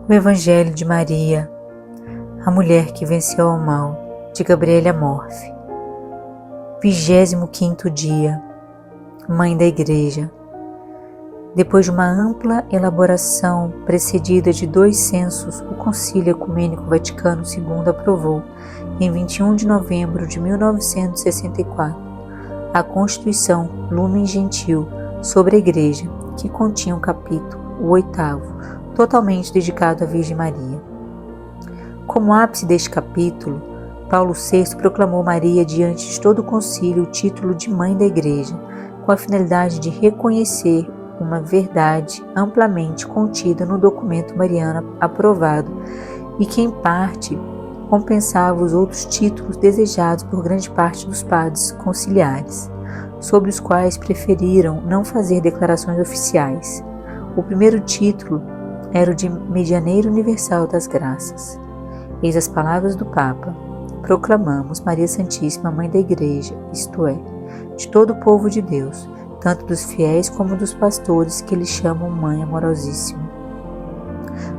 O Evangelho de Maria, a mulher que venceu o mal, de Gabriele Amorfi. 25º dia, Mãe da Igreja. Depois de uma ampla elaboração precedida de 2 censos, o Concílio Ecumênico Vaticano II aprovou, em 21 de novembro de 1964, a Constituição Lumen Gentium sobre a Igreja, que continha um capítulo, o 8º, totalmente dedicado à Virgem Maria. Como ápice deste capítulo, Paulo VI proclamou Maria diante de todo o concílio o título de Mãe da Igreja, com a finalidade de reconhecer uma verdade amplamente contida no documento mariano aprovado e que, em parte, compensava os outros títulos desejados por grande parte dos padres conciliares, sobre os quais preferiram não fazer declarações oficiais. O primeiro título era o de Medianeira Universal das Graças. Eis as palavras do Papa: proclamamos Maria Santíssima, Mãe da Igreja, isto é, de todo o povo de Deus, tanto dos fiéis como dos pastores que lhe chamam Mãe Amorosíssima.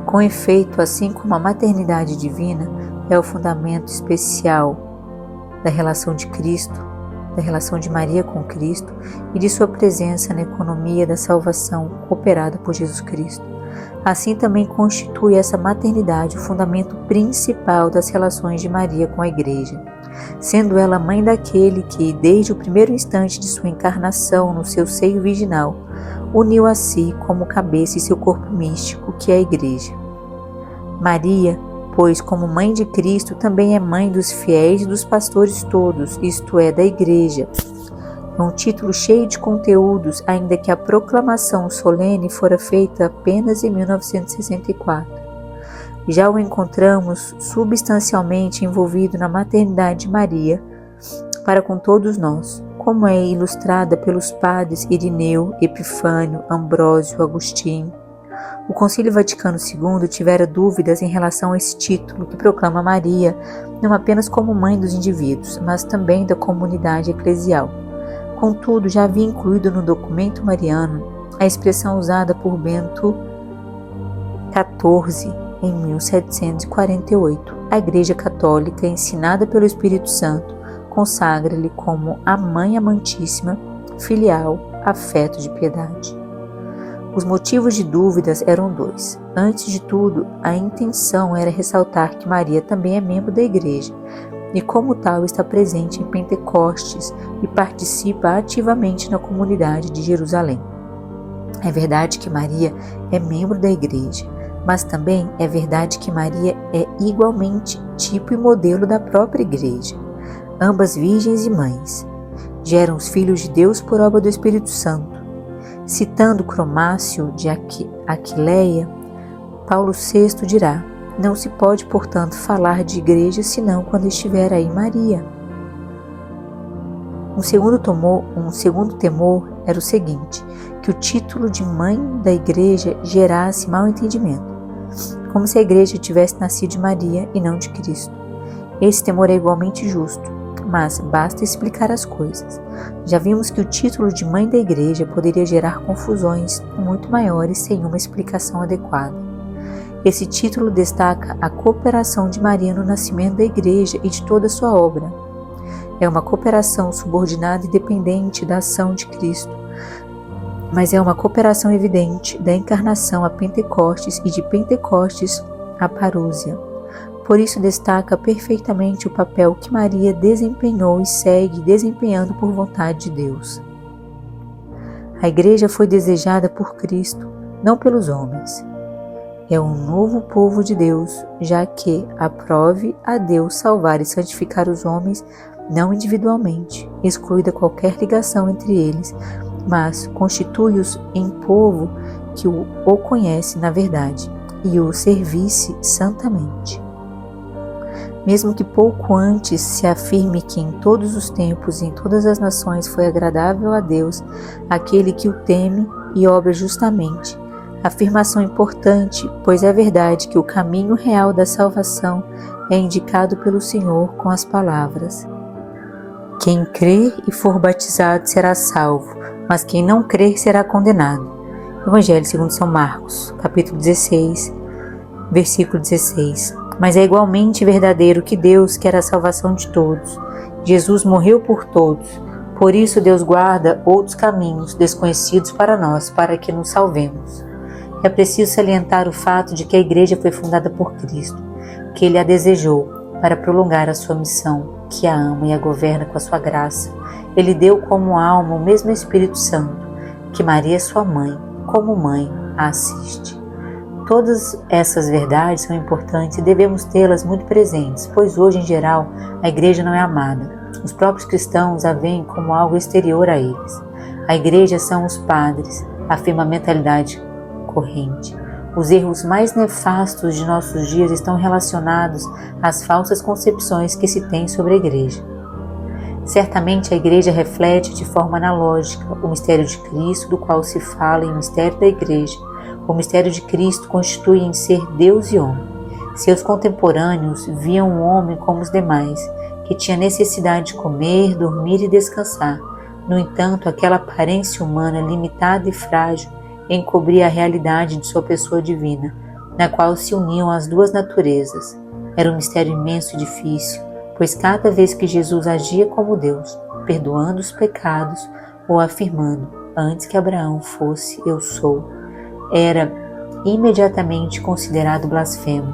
Com efeito, assim como a maternidade divina é o fundamento especial da relação de Cristo, da relação de Maria com Cristo e de sua presença na economia da salvação operada por Jesus Cristo, assim também constitui essa maternidade o fundamento principal das relações de Maria com a Igreja, sendo ela mãe daquele que, desde o primeiro instante de sua encarnação no seu seio virginal, uniu a si como cabeça e seu corpo místico, que é a Igreja. Maria, pois, como mãe de Cristo, também é mãe dos fiéis e dos pastores todos, isto é, da Igreja. É um título cheio de conteúdos, ainda que a proclamação solene fora feita apenas em 1964. Já o encontramos substancialmente envolvido na maternidade de Maria para com todos nós, como é ilustrada pelos padres Irineu, Epifânio, Ambrósio, Agostinho. O Concílio Vaticano II tivera dúvidas em relação a esse título que proclama Maria não apenas como mãe dos indivíduos, mas também da comunidade eclesial. Contudo, já havia incluído no documento mariano a expressão usada por Bento XIV em 1748. A Igreja Católica, ensinada pelo Espírito Santo, consagra-lhe como a Mãe Amantíssima, filial, afeto de piedade. Os motivos de dúvidas eram 2. Antes de tudo, a intenção era ressaltar que Maria também é membro da Igreja e, como tal, está presente em Pentecostes e participa ativamente na comunidade de Jerusalém. É verdade que Maria é membro da Igreja, mas também é verdade que Maria é igualmente tipo e modelo da própria Igreja. Ambas virgens e mães, geram os filhos de Deus por obra do Espírito Santo. Citando Cromácio de Aquileia, Paulo VI dirá: não se pode, portanto, falar de igreja senão quando estiver aí Maria. Um segundo temor era o seguinte: que o título de Mãe da Igreja gerasse mal entendimento, como se a Igreja tivesse nascido de Maria e não de Cristo. Esse temor é igualmente justo, mas basta explicar as coisas. Já vimos que o título de Mãe da Igreja poderia gerar confusões muito maiores sem uma explicação adequada. Esse título destaca a cooperação de Maria no nascimento da Igreja e de toda a sua obra. É uma cooperação subordinada e dependente da ação de Cristo, mas é uma cooperação evidente da encarnação a Pentecostes e de Pentecostes a Parúzia. Por isso destaca perfeitamente o papel que Maria desempenhou e segue desempenhando por vontade de Deus. A Igreja foi desejada por Cristo, não pelos homens. É um novo povo de Deus, já que aprove a Deus salvar e santificar os homens, não individualmente, excluída qualquer ligação entre eles, mas constitui-os em povo que o conhece na verdade e o servisse santamente. Mesmo que pouco antes se afirme que em todos os tempos e em todas as nações foi agradável a Deus aquele que o teme e obra justamente, afirmação importante, pois é verdade que o caminho real da salvação é indicado pelo Senhor com as palavras: quem crer e for batizado será salvo, mas quem não crer será condenado. Evangelho segundo São Marcos, capítulo 16, Versículo 16. Mas é igualmente verdadeiro que Deus quer a salvação de todos. Jesus morreu por todos. Por isso Deus guarda outros caminhos desconhecidos para nós, para que nos salvemos. É preciso salientar o fato de que a Igreja foi fundada por Cristo, que Ele a desejou para prolongar a sua missão, que a ama e a governa com a sua graça. Ele deu como alma o mesmo Espírito Santo, que Maria, sua mãe, como mãe, a assiste. Todas essas verdades são importantes e devemos tê-las muito presentes, pois hoje, em geral, a Igreja não é amada. Os próprios cristãos a veem como algo exterior a eles. A Igreja são os padres, afirma a mentalidade corrente. Os erros mais nefastos de nossos dias estão relacionados às falsas concepções que se tem sobre a Igreja. Certamente a Igreja reflete de forma analógica o mistério de Cristo, do qual se fala em mistério da Igreja. O mistério de Cristo constitui em ser Deus e homem. Seus contemporâneos viam o homem como os demais, que tinha necessidade de comer, dormir e descansar. No entanto, aquela aparência humana limitada e frágil encobria a realidade de sua pessoa divina, na qual se uniam as duas naturezas. Era um mistério imenso e difícil, pois cada vez que Jesus agia como Deus, perdoando os pecados ou afirmando, antes que Abraão fosse, eu sou, era imediatamente considerado blasfemo.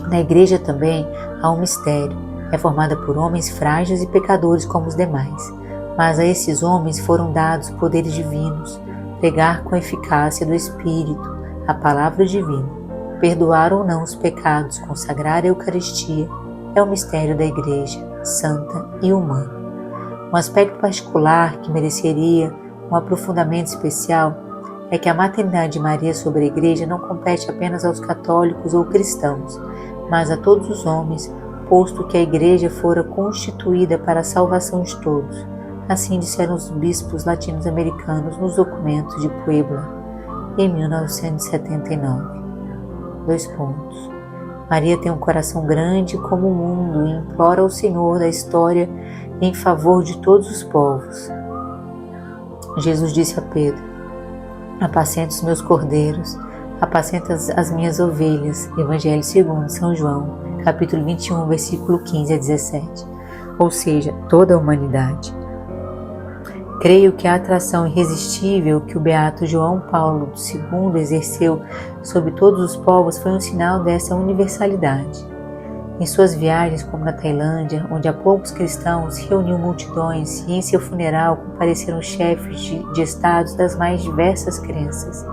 Na Igreja também há um mistério. É formada por homens frágeis e pecadores como os demais, mas a esses homens foram dados poderes divinos, pregar com a eficácia do Espírito a palavra divina, perdoar ou não os pecados, consagrar a Eucaristia, é o mistério da Igreja, santa e humana. Um aspecto particular que mereceria um aprofundamento especial é que a maternidade de Maria sobre a Igreja não compete apenas aos católicos ou cristãos, mas a todos os homens, posto que a Igreja fora constituída para a salvação de todos. Assim disseram os bispos latino-americanos nos documentos de Puebla, em 1979. 2 pontos. Maria tem um coração grande como o mundo e implora ao Senhor da história em favor de todos os povos. Jesus disse a Pedro: apacenta os meus cordeiros, apacenta as minhas ovelhas. Evangelho segundo São João, capítulo 21, versículo 15 a 17. Ou seja, toda a humanidade. Creio que a atração irresistível que o beato João Paulo II exerceu sobre todos os povos foi um sinal dessa universalidade. Em suas viagens, como na Tailândia, onde há poucos cristãos, reuniu multidões e em seu funeral compareceram chefes de estados das mais diversas crenças.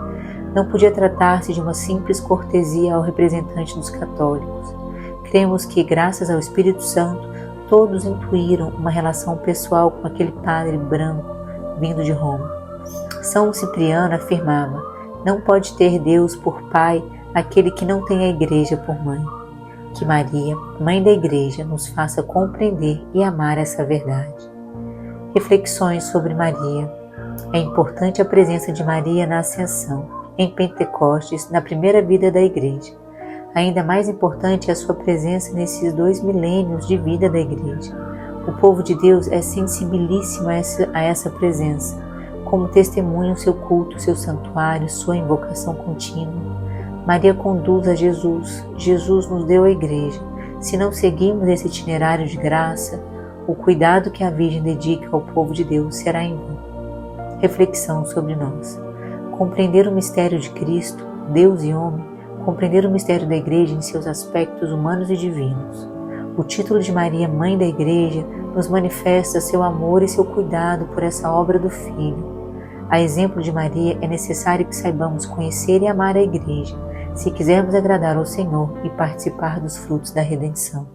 Não podia tratar-se de uma simples cortesia ao representante dos católicos. Cremos que, graças ao Espírito Santo, todos intuíram uma relação pessoal com aquele padre branco vindo de Roma. São Cipriano afirmava: não pode ter Deus por pai aquele que não tem a Igreja por mãe. Que Maria, Mãe da Igreja, nos faça compreender e amar essa verdade. Reflexões sobre Maria. É importante a presença de Maria na Ascensão, em Pentecostes, na primeira vida da Igreja. Ainda mais importante é a sua presença nesses 2 milênios de vida da Igreja. O povo de Deus é sensibilíssimo a essa presença, como testemunha o seu culto, seu santuário, sua invocação contínua. Maria conduz a Jesus, Jesus nos deu a Igreja. Se não seguirmos esse itinerário de graça, o cuidado que a Virgem dedica ao povo de Deus será em vão. Reflexão sobre nós. Compreender o mistério de Cristo, Deus e homem, compreender o mistério da Igreja em seus aspectos humanos e divinos. O título de Maria, Mãe da Igreja, nos manifesta seu amor e seu cuidado por essa obra do Filho. A exemplo de Maria, é necessário que saibamos conhecer e amar a Igreja, se quisermos agradar ao Senhor e participar dos frutos da redenção.